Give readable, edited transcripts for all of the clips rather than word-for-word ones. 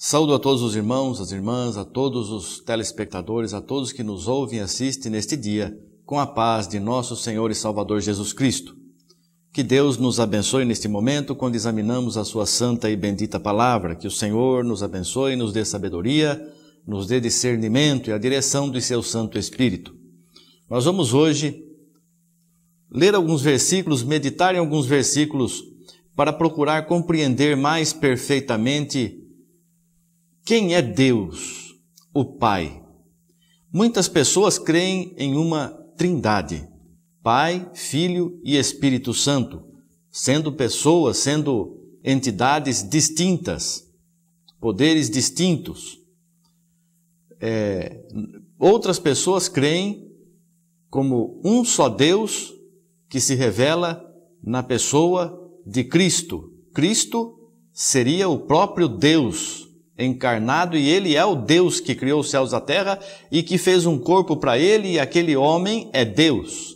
Saúdo a todos os irmãos, as irmãs, a todos os telespectadores, a todos que nos ouvem e assistem neste dia, com a paz de nosso Senhor e Salvador Jesus Cristo. Que Deus nos abençoe neste momento quando examinamos a sua santa e bendita palavra. Que o Senhor nos abençoe, nos dê sabedoria, nos dê discernimento e a direção do seu Santo Espírito. Nós vamos hoje ler alguns versículos, meditar em alguns versículos para procurar compreender mais perfeitamente quem é Deus, o Pai. Muitas pessoas creem em uma trindade, Pai, Filho e Espírito Santo, sendo pessoas, sendo entidades distintas, poderes distintos. Outras pessoas creem como um só Deus que se revela na pessoa de Cristo. Cristo seria o próprio Deus encarnado e Ele é o Deus que criou os céus e a terra e que fez um corpo para Ele e aquele homem é Deus.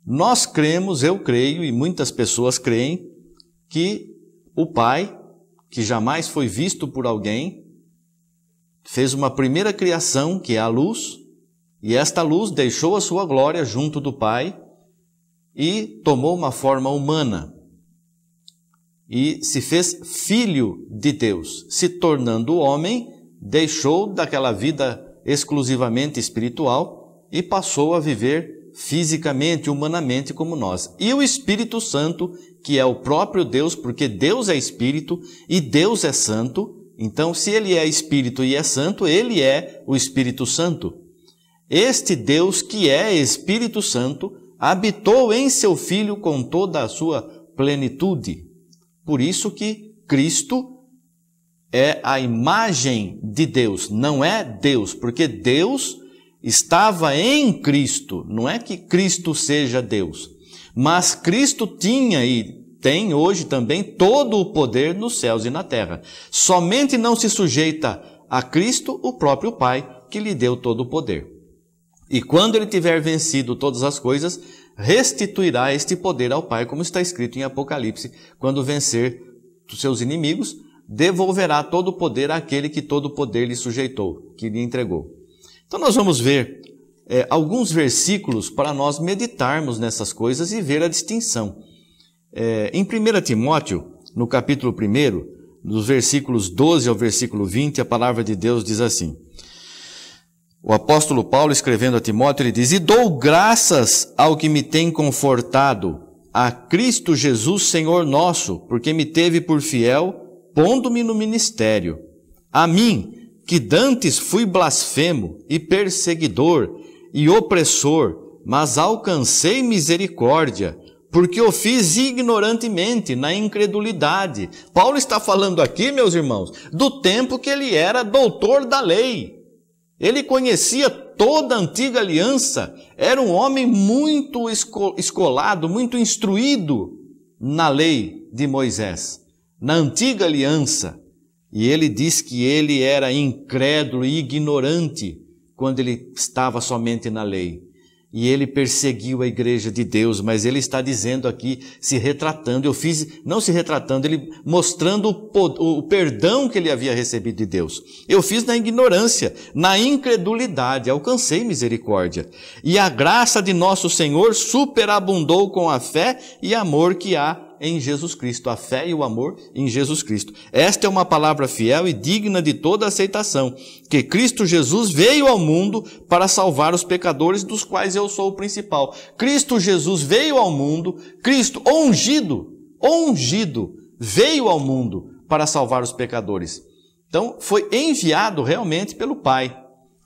Nós cremos, eu creio e muitas pessoas creem que o Pai, que jamais foi visto por alguém, fez uma primeira criação que é a luz e esta luz deixou a sua glória junto do Pai e tomou uma forma humana. E se fez filho de Deus, se tornando homem, deixou daquela vida exclusivamente espiritual e passou a viver fisicamente, humanamente como nós. E o Espírito Santo, que é o próprio Deus, porque Deus é Espírito e Deus é Santo, então se Ele é Espírito e é Santo, Ele é o Espírito Santo. Este Deus que é Espírito Santo habitou em seu Filho com toda a sua plenitude. Por isso que Cristo é a imagem de Deus, não é Deus, porque Deus estava em Cristo, não é que Cristo seja Deus, mas Cristo tinha e tem hoje também todo o poder nos céus e na terra. Somente não se sujeita a Cristo o próprio Pai, que lhe deu todo o poder. E quando ele tiver vencido todas as coisas, restituirá este poder ao Pai, como está escrito em Apocalipse, quando vencer os seus inimigos, devolverá todo o poder àquele que todo o poder lhe sujeitou, que lhe entregou. Então nós vamos ver alguns versículos para nós meditarmos nessas coisas e ver a distinção. Em 1 Timóteo, no capítulo 1, dos versículos 12 ao versículo 20, a palavra de Deus diz assim: o apóstolo Paulo, escrevendo a Timóteo, ele diz: E dou graças ao que me tem confortado, a Cristo Jesus, Senhor nosso, porque me teve por fiel, pondo-me no ministério. A mim, que dantes fui blasfemo e perseguidor e opressor, mas alcancei misericórdia, porque o fiz ignorantemente, na incredulidade. Paulo está falando aqui, meus irmãos, do tempo que ele era doutor da lei. Ele conhecia toda a antiga aliança, era um homem muito escolado, muito instruído na lei de Moisés, na antiga aliança. E ele diz que ele era incrédulo e ignorante quando ele estava somente na lei. E ele perseguiu a igreja de Deus, mas ele está dizendo aqui, se retratando, não se retratando, ele mostrando o perdão que ele havia recebido de Deus. Eu fiz na ignorância, na incredulidade, alcancei misericórdia. E a graça de nosso Senhor superabundou com a fé e amor que há em Jesus Cristo, a fé e o amor em Jesus Cristo. Esta é uma palavra fiel e digna de toda aceitação, que Cristo Jesus veio ao mundo para salvar os pecadores, dos quais eu sou o principal. Cristo Jesus veio ao mundo, Cristo ungido, veio ao mundo para salvar os pecadores. Então, foi enviado realmente pelo Pai,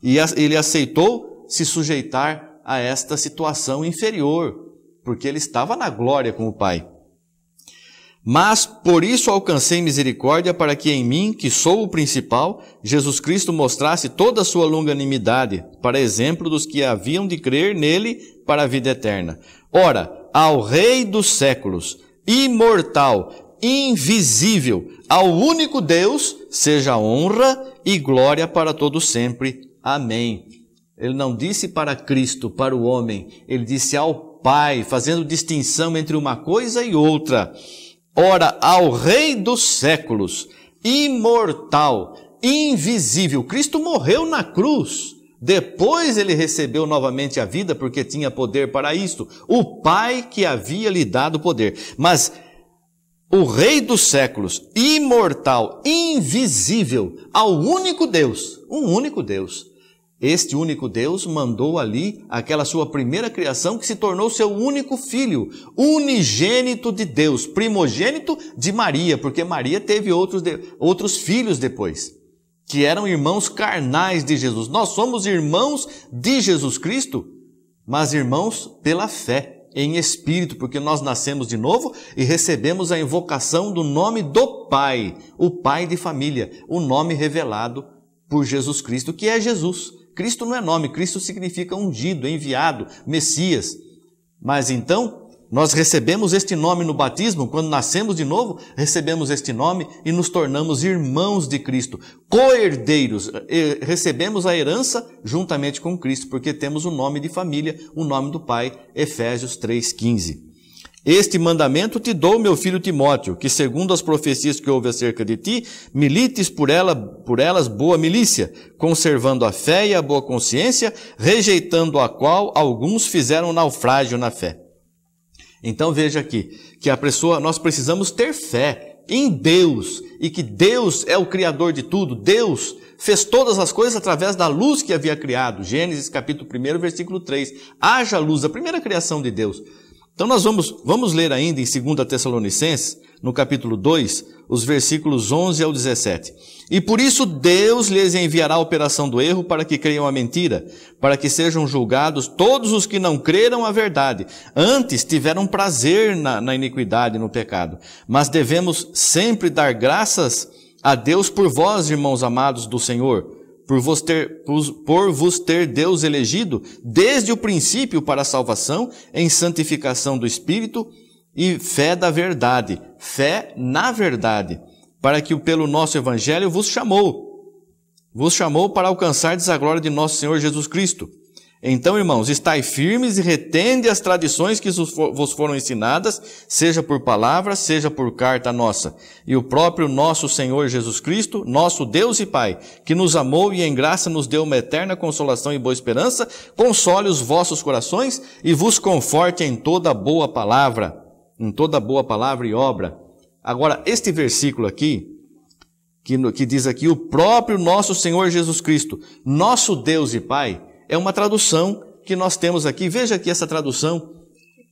e ele aceitou se sujeitar a esta situação inferior, porque ele estava na glória com o Pai. Mas por isso alcancei misericórdia, para que em mim, que sou o principal, Jesus Cristo mostrasse toda a sua longanimidade, para exemplo dos que haviam de crer nele para a vida eterna. Ora, ao Rei dos séculos, imortal, invisível, ao único Deus, seja honra e glória para todo sempre. Amém. Ele não disse para Cristo, para o homem, ele disse ao Pai, fazendo distinção entre uma coisa e outra. Ora, ao Rei dos séculos, imortal, invisível. Cristo morreu na cruz. Depois ele recebeu novamente a vida porque tinha poder para isso. O Pai que havia lhe dado poder. Mas o Rei dos séculos, imortal, invisível, ao único Deus, um único Deus. Este único Deus mandou ali aquela sua primeira criação que se tornou seu único filho, unigênito de Deus, primogênito de Maria, porque Maria teve outros filhos depois, que eram irmãos carnais de Jesus. Nós somos irmãos de Jesus Cristo, mas irmãos pela fé, em espírito, porque nós nascemos de novo e recebemos a invocação do nome do Pai, o Pai de família, o nome revelado por Jesus Cristo, que é Jesus. Cristo não é nome, Cristo significa ungido, enviado, Messias. Mas então, nós recebemos este nome no batismo, quando nascemos de novo, recebemos este nome e nos tornamos irmãos de Cristo, co-herdeiros, recebemos a herança juntamente com Cristo, porque temos o nome de família, o nome do Pai, Efésios 3,15. Este mandamento te dou, meu filho Timóteo, que segundo as profecias que houve acerca de ti, milites por elas boa milícia, conservando a fé e a boa consciência, rejeitando a qual alguns fizeram naufrágio na fé. Então veja aqui, que nós precisamos ter fé em Deus, e que Deus é o Criador de tudo. Deus fez todas as coisas através da luz que havia criado. Gênesis capítulo 1, versículo 3. Haja luz, a primeira criação de Deus. Então nós vamos ler ainda em 2 Tessalonicenses, no capítulo 2, os versículos 11 ao 17. E por isso Deus lhes enviará a operação do erro para que creiam a mentira, para que sejam julgados todos os que não creram a verdade. Antes tiveram prazer na iniquidade, no pecado. Mas devemos sempre dar graças a Deus por vós, irmãos amados do Senhor, por vos ter Deus elegido desde o princípio para a salvação, em santificação do Espírito e fé da verdade, fé na verdade, para que pelo nosso Evangelho vos chamou para alcançardes a glória de nosso Senhor Jesus Cristo. Então, irmãos, estai firmes e retende as tradições que vos foram ensinadas, seja por palavra, seja por carta nossa. E o próprio nosso Senhor Jesus Cristo, nosso Deus e Pai, que nos amou e em graça nos deu uma eterna consolação e boa esperança, console os vossos corações e vos conforte em toda boa palavra e obra. Agora, este versículo aqui, que diz aqui, o próprio nosso Senhor Jesus Cristo, nosso Deus e Pai, é uma tradução que nós temos aqui. Veja aqui essa tradução,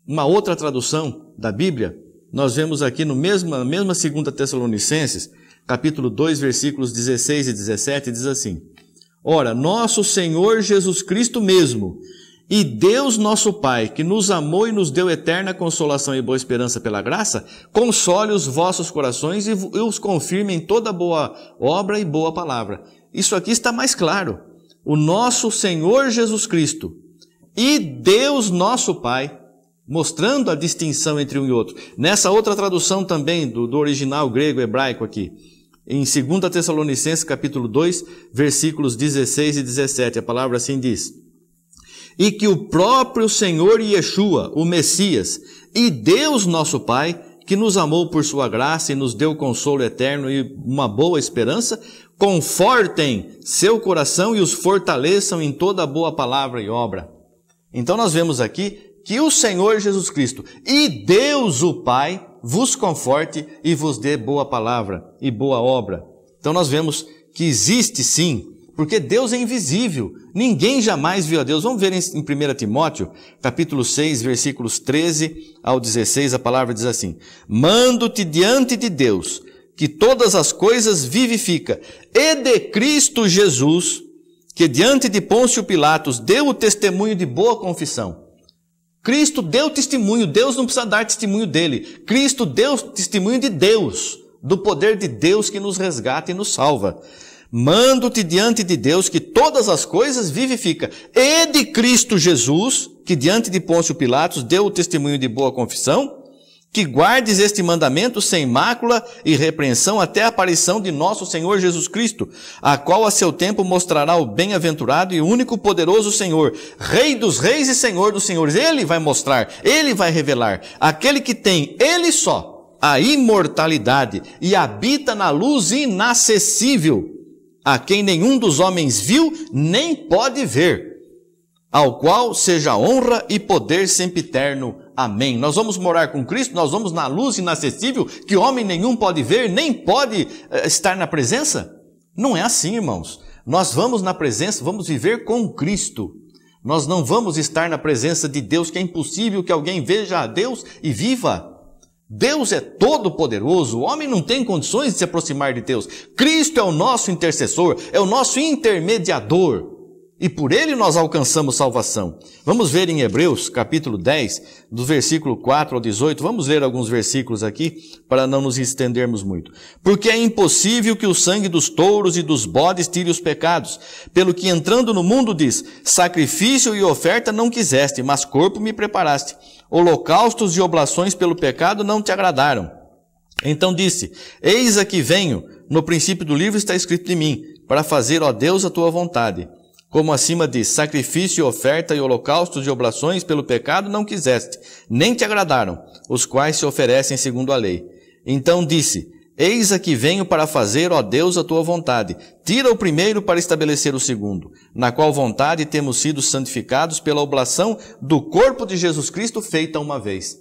uma outra tradução da Bíblia. Nós vemos aqui na mesma 2 Tessalonicenses, capítulo 2, versículos 16 e 17, diz assim: Ora, nosso Senhor Jesus Cristo mesmo, e Deus nosso Pai, que nos amou e nos deu eterna consolação e boa esperança pela graça, console os vossos corações e os confirme em toda boa obra e boa palavra. Isso aqui está mais claro. O nosso Senhor Jesus Cristo e Deus nosso Pai, mostrando a distinção entre um e outro. Nessa outra tradução também, do original grego-hebraico aqui, em 2 Tessalonicenses capítulo 2, versículos 16 e 17, a palavra assim diz: E que o próprio Senhor Yeshua, o Messias, e Deus nosso Pai, que nos amou por sua graça e nos deu consolo eterno e uma boa esperança, confortem seu coração e os fortaleçam em toda boa palavra e obra. Então nós vemos aqui que o Senhor Jesus Cristo e Deus o Pai vos conforte e vos dê boa palavra e boa obra. Então nós vemos que existe sim, porque Deus é invisível. Ninguém jamais viu a Deus. Vamos ver em 1 Timóteo, capítulo 6, versículos 13 ao 16, a palavra diz assim: Mando-te diante de Deus, que todas as coisas vivifica, e de Cristo Jesus, que diante de Pôncio Pilatos deu o testemunho de boa confissão. Cristo deu testemunho, Deus não precisa dar testemunho dele. Cristo deu testemunho de Deus, do poder de Deus que nos resgata e nos salva. Mando-te diante de Deus que todas as coisas vivifica, e de Cristo Jesus, que diante de Pôncio Pilatos deu o testemunho de boa confissão, que guardes este mandamento sem mácula e repreensão até a aparição de nosso Senhor Jesus Cristo, a qual a seu tempo mostrará o bem-aventurado e único poderoso Senhor, Rei dos reis e Senhor dos senhores. Ele vai mostrar, Ele vai revelar. Aquele que tem, Ele só, a imortalidade e habita na luz inacessível, a quem nenhum dos homens viu nem pode ver, ao qual seja honra e poder sempiterno. Amém. Nós vamos morar com Cristo, nós vamos na luz inacessível, que homem nenhum pode ver, nem pode estar na presença? Não é assim, irmãos. Nós vamos na presença, vamos viver com Cristo. Nós não vamos estar na presença de Deus, que é impossível que alguém veja a Deus e viva. Deus é todo poderoso, o homem não tem condições de se aproximar de Deus. Cristo é o nosso intercessor, é o nosso intermediador. E por ele nós alcançamos salvação. Vamos ver em Hebreus, capítulo 10, do versículo 4 ao 18. Vamos ler alguns versículos aqui, para não nos estendermos muito. Porque é impossível que o sangue dos touros e dos bodes tire os pecados. Pelo que entrando no mundo diz, sacrifício e oferta não quiseste, mas corpo me preparaste. Holocaustos e oblações pelo pecado não te agradaram. Então disse, eis aqui venho, no princípio do livro está escrito de mim, para fazer, ó Deus, a tua vontade. Como acima diz, sacrifício, oferta e holocaustos e oblações pelo pecado não quiseste, nem te agradaram, os quais se oferecem segundo a lei. Então disse, eis aqui venho para fazer, ó Deus, a tua vontade. Tira o primeiro para estabelecer o segundo, na qual vontade temos sido santificados pela oblação do corpo de Jesus Cristo feita uma vez.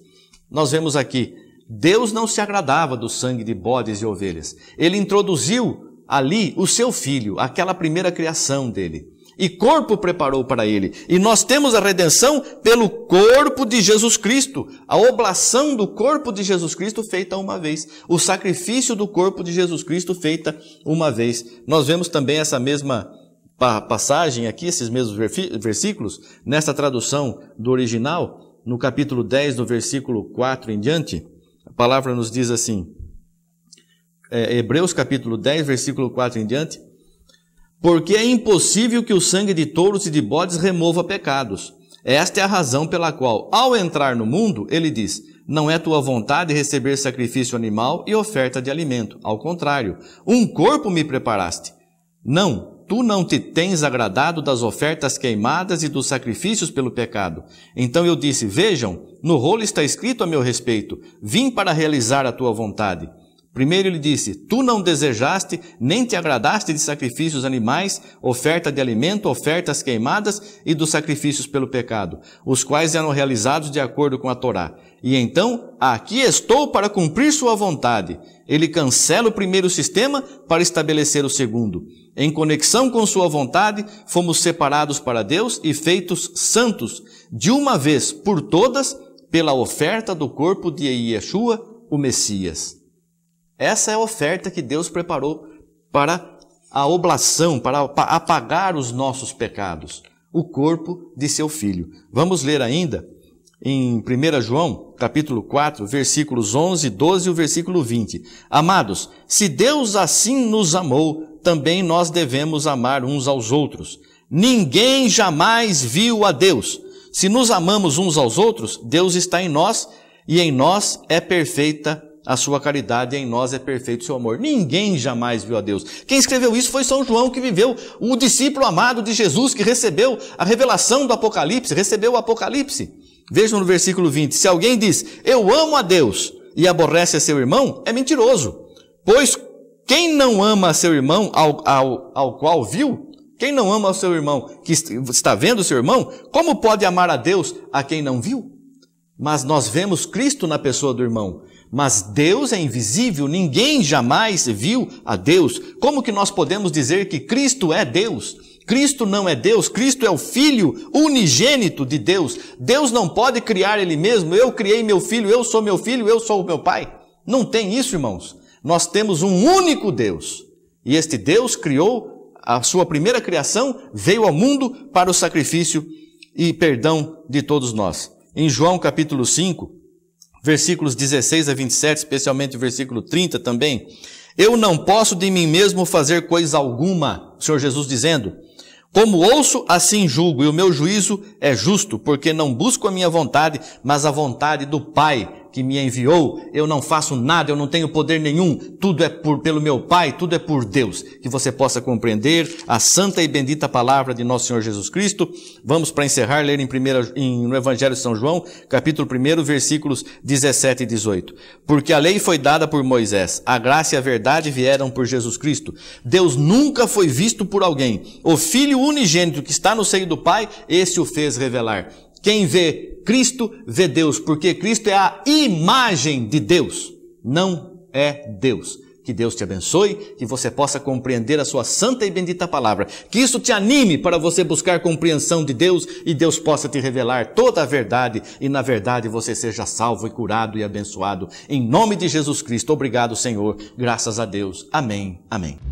Nós vemos aqui, Deus não se agradava do sangue de bodes e ovelhas. Ele introduziu ali o seu filho, aquela primeira criação dele. E corpo preparou para ele. E nós temos a redenção pelo corpo de Jesus Cristo. A oblação do corpo de Jesus Cristo feita uma vez. O sacrifício do corpo de Jesus Cristo feita uma vez. Nós vemos também essa mesma passagem aqui, esses mesmos versículos, nessa tradução do original, no capítulo 10, do versículo 4 em diante. A palavra nos diz assim, Hebreus capítulo 10, versículo 4 em diante. Porque é impossível que o sangue de touros e de bodes remova pecados. Esta é a razão pela qual, ao entrar no mundo, ele diz, não é tua vontade receber sacrifício animal e oferta de alimento. Ao contrário, um corpo me preparaste. Não, tu não te tens agradado das ofertas queimadas e dos sacrifícios pelo pecado. Então eu disse, vejam, no rolo está escrito a meu respeito, vim para realizar a tua vontade. Primeiro ele disse, tu não desejaste, nem te agradaste de sacrifícios animais, oferta de alimento, ofertas queimadas e dos sacrifícios pelo pecado, os quais eram realizados de acordo com a Torá. E então, aqui estou para cumprir sua vontade. Ele cancela o primeiro sistema para estabelecer o segundo. Em conexão com sua vontade, fomos separados para Deus e feitos santos, de uma vez por todas, pela oferta do corpo de Yeshua, o Messias. Essa é a oferta que Deus preparou para a oblação, para apagar os nossos pecados, o corpo de seu Filho. Vamos ler ainda em 1 João, capítulo 4, versículos 11, 12 e o versículo 20. Amados, se Deus assim nos amou, também nós devemos amar uns aos outros. Ninguém jamais viu a Deus. Se nos amamos uns aos outros, Deus está em nós e em nós é perfeita a sua caridade, em nós é perfeito o seu amor. Ninguém jamais viu a Deus. Quem escreveu isso foi São João, que viveu, o discípulo amado de Jesus, que recebeu a revelação do Apocalipse, recebeu o Apocalipse. Vejam no versículo 20, se alguém diz, eu amo a Deus e aborrece a seu irmão, é mentiroso. Pois quem não ama a seu irmão ao qual viu, quem não ama o seu irmão que está vendo o seu irmão, como pode amar a Deus a quem não viu? Mas nós vemos Cristo na pessoa do irmão. Mas Deus é invisível, ninguém jamais viu a Deus. Como que nós podemos dizer que Cristo é Deus? Cristo não é Deus, Cristo é o Filho unigênito de Deus. Deus não pode criar Ele mesmo, eu criei meu filho, eu sou o meu pai. Não tem isso, irmãos. Nós temos um único Deus. E este Deus criou a sua primeira criação, veio ao mundo para o sacrifício e perdão de todos nós. Em João capítulo 5, versículos 16 a 27, especialmente o versículo 30 também. Eu não posso de mim mesmo fazer coisa alguma, o Senhor Jesus dizendo, como ouço, assim julgo, e o meu juízo é justo, porque não busco a minha vontade, mas a vontade do Pai que me enviou, eu não faço nada, eu não tenho poder nenhum, tudo é pelo meu Pai, tudo é por Deus. Que você possa compreender a santa e bendita palavra de nosso Senhor Jesus Cristo. Vamos para encerrar, ler no Evangelho de São João, capítulo 1, versículos 17 e 18. Porque a lei foi dada por Moisés, a graça e a verdade vieram por Jesus Cristo. Deus nunca foi visto por alguém. O Filho unigênito que está no seio do Pai, esse o fez revelar. Quem vê Cristo, vê Deus, porque Cristo é a imagem de Deus, não é Deus. Que Deus te abençoe, que você possa compreender a sua santa e bendita palavra. Que isso te anime para você buscar compreensão de Deus e Deus possa te revelar toda a verdade e na verdade você seja salvo e curado e abençoado. Em nome de Jesus Cristo, obrigado, Senhor. Graças a Deus. Amém. Amém.